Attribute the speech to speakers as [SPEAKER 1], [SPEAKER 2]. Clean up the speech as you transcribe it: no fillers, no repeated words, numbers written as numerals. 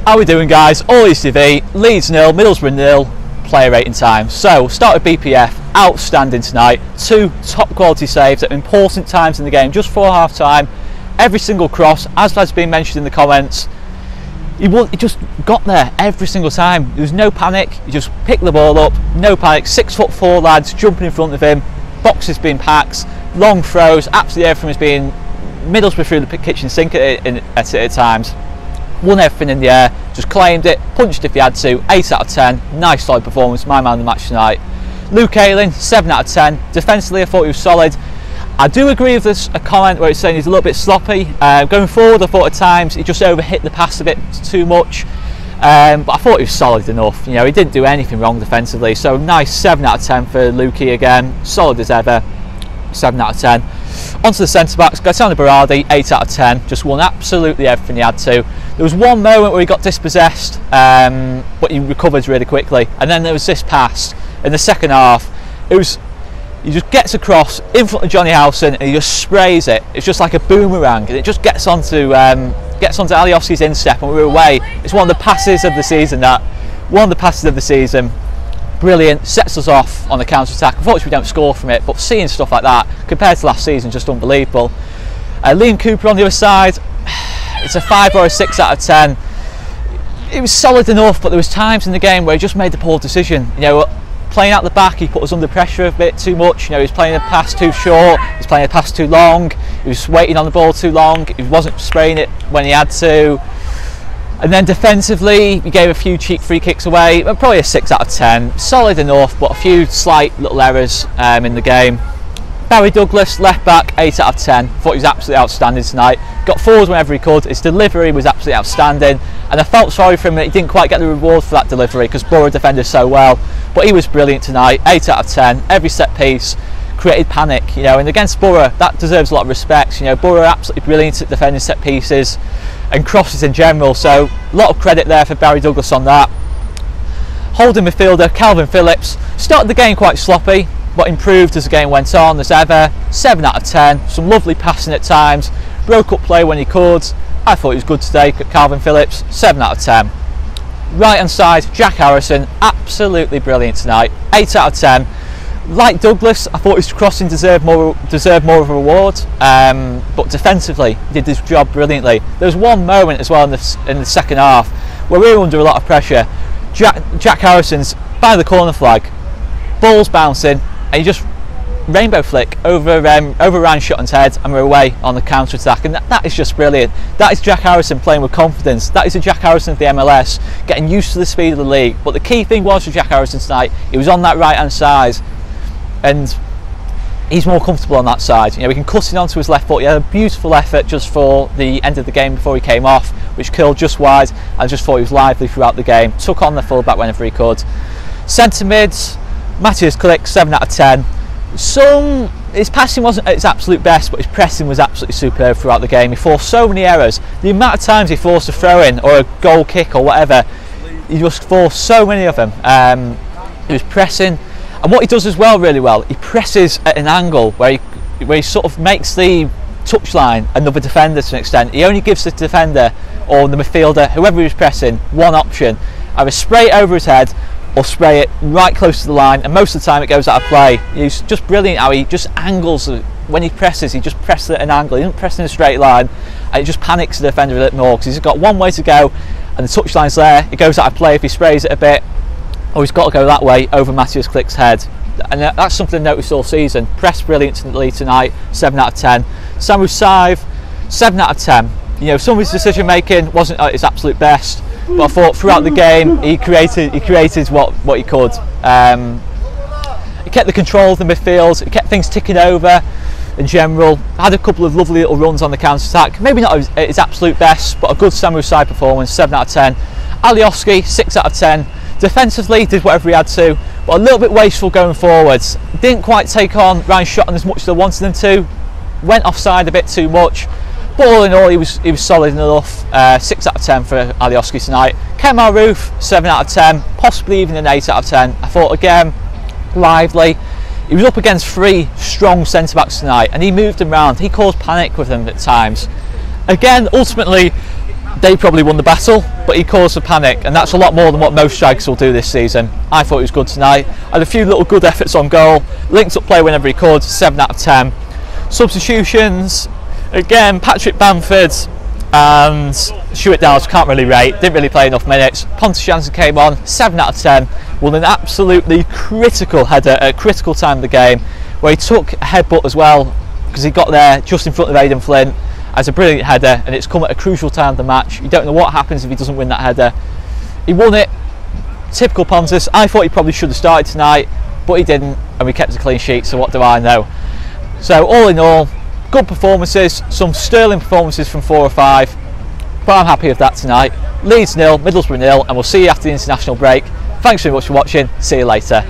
[SPEAKER 1] How we doing, guys? All Leeds TV, Leeds 0, Middlesbrough 0, player rating time. So, start with BPF, outstanding tonight. 2 top quality saves at important times in the game, just before half time. Every single cross, as has been mentioned in the comments, he just got there every single time. There was no panic, he just picked the ball up, no panic. 6'4" lads jumping in front of him, boxes being packed, long throws, absolutely everything was being Middlesbrough through the kitchen sink at times. Won everything in the air, just claimed it, punched if he had to. 8 out of 10, nice solid performance, my man of the match tonight. Luke Ayling, 7 out of 10. Defensively, I thought he was solid. I do agree with this, a comment where it's saying he's a little bit sloppy. Going forward, I thought at times he just overhit the pass a bit too much. But I thought he was solid enough. You know, he didn't do anything wrong defensively. So nice 7 out of 10 for Lukey again. Solid as ever, 7 out of 10. Onto the centre-backs, Gaetano Berardi, 8 out of 10. Just won absolutely everything he had to. There was one moment where he got dispossessed, but he recovered really quickly. And then there was this pass in the second half. He just gets across in front of Johnny Howson and he just sprays it. It's just like a boomerang, and it just gets onto Alioski's instep, and we're away. It's one of the passes of the season. Brilliant, sets us off on the counter attack. Unfortunately, we don't score from it, but seeing stuff like that compared to last season, just unbelievable. Liam Cooper on the other side, it's a 5 or a 6 out of 10. It was solid enough, but there was times in the game where he just made the poor decision. You know, playing out the back, he put us under pressure a bit too much. You know, he was playing a pass too short, he was playing a pass too long, he was waiting on the ball too long, he wasn't spraying it when he had to. And then defensively, he gave a few cheap free kicks away, probably a 6 out of 10. Solid enough, but a few slight little errors in the game. Barry Douglas, left back, 8 out of 10. Thought he was absolutely outstanding tonight. Got forwards whenever he could. His delivery was absolutely outstanding. And I felt sorry for him that he didn't quite get the reward for that delivery because Boro defended so well. But he was brilliant tonight, 8 out of 10. Every set piece created panic, you know, and against Boro, that deserves a lot of respect. You know, Boro are absolutely brilliant at defending set pieces and crosses in general, so a lot of credit there for Barry Douglas on that. Holding midfielder Calvin Phillips started the game quite sloppy, but improved as the game went on as ever. 7 out of 10, some lovely passing at times, broke up play when he could. I thought he was good today, Calvin Phillips, 7 out of 10. Right hand side, Jack Harrison, absolutely brilliant tonight, 8 out of 10. Like Douglas, I thought his crossing deserved more of a reward, but defensively he did his job brilliantly. There was one moment as well in the second half where we were under a lot of pressure. Jack Harrison's by the corner flag, ball's bouncing, and he just rainbow flick over Ryan Shotton's head, and we're away on the counter attack. And that is just brilliant. That is Jack Harrison playing with confidence. That is the Jack Harrison of the MLS, getting used to the speed of the league. But the key thing was for Jack Harrison tonight, he was on that right hand side, and he's more comfortable on that side. You know, he can cut it onto his left foot. He had a beautiful effort just for the end of the game before he came off, which curled just wide. I just thought he was lively throughout the game. Took on the full-back whenever he could. Centre mids, Matthias Klick, 7 out of 10. His passing wasn't at its absolute best, but his pressing was absolutely superb throughout the game. He forced so many errors. The amount of times he forced a throw-in or a goal kick or whatever, he just forced so many of them. He was pressing. And what he does as well really well, he presses at an angle where he sort of makes the touchline another defender to an extent. He only gives the defender or the midfielder, whoever he was pressing, one option. Either spray it over his head or spray it right close to the line, and most of the time it goes out of play. He's just brilliant how he just angles. When he presses, he just presses at an angle. He doesn't press in a straight line, and it just panics the defender a little more because he's got one way to go and the touchline's there. It goes out of play if he sprays it a bit, or he's got to go that way over Matthias Klick's head. And that's something I noticed all season. Pressed brilliantly tonight, 7 out of 10. Samu Saiv, 7 out of 10. You know, some of his decision making wasn't at his absolute best, but I thought throughout the game he created what he could. He kept the control of the midfield, he kept things ticking over in general. Had a couple of lovely little runs on the counter attack. Maybe not at his absolute best, but a good Samu Saiv performance, 7 out of 10. Alioski, 6 out of 10. Defensively, did whatever he had to, but a little bit wasteful going forwards. Didn't quite take on Ryan Shotton as much as I wanted him to. Went offside a bit too much. But all in all, he was solid enough. 6 out of 10 for Alioski tonight. Kemar Roof, 7 out of 10, possibly even an 8 out of 10. I thought again, lively. He was up against 3 strong centre backs tonight, and he moved them around. He caused panic with them at times. Again, ultimately, they probably won the battle, but he caused a panic, and that's a lot more than what most strikers will do this season. I thought he was good tonight. Had a few little good efforts on goal, linked up play whenever he could, 7 out of 10. Substitutions, again, Patrick Bamford and Stuart Downs can't really rate, didn't really play enough minutes. Pontus Jansson came on, 7 out of 10, won an absolutely critical header at a critical time of the game, where he took a headbutt as well, because he got there just in front of Aidan Flint as a brilliant header, and it's come at a crucial time of the match. You don't know what happens if he doesn't win that header. He won it, typical Pontus. I thought he probably should have started tonight, but he didn't, and we kept a clean sheet, so what do I know. So all in all, good performances, some sterling performances from 4 or 5, but I'm happy with that tonight. Leeds 0, Middlesbrough 0, and we'll see you after the international break. Thanks very much for watching, see you later.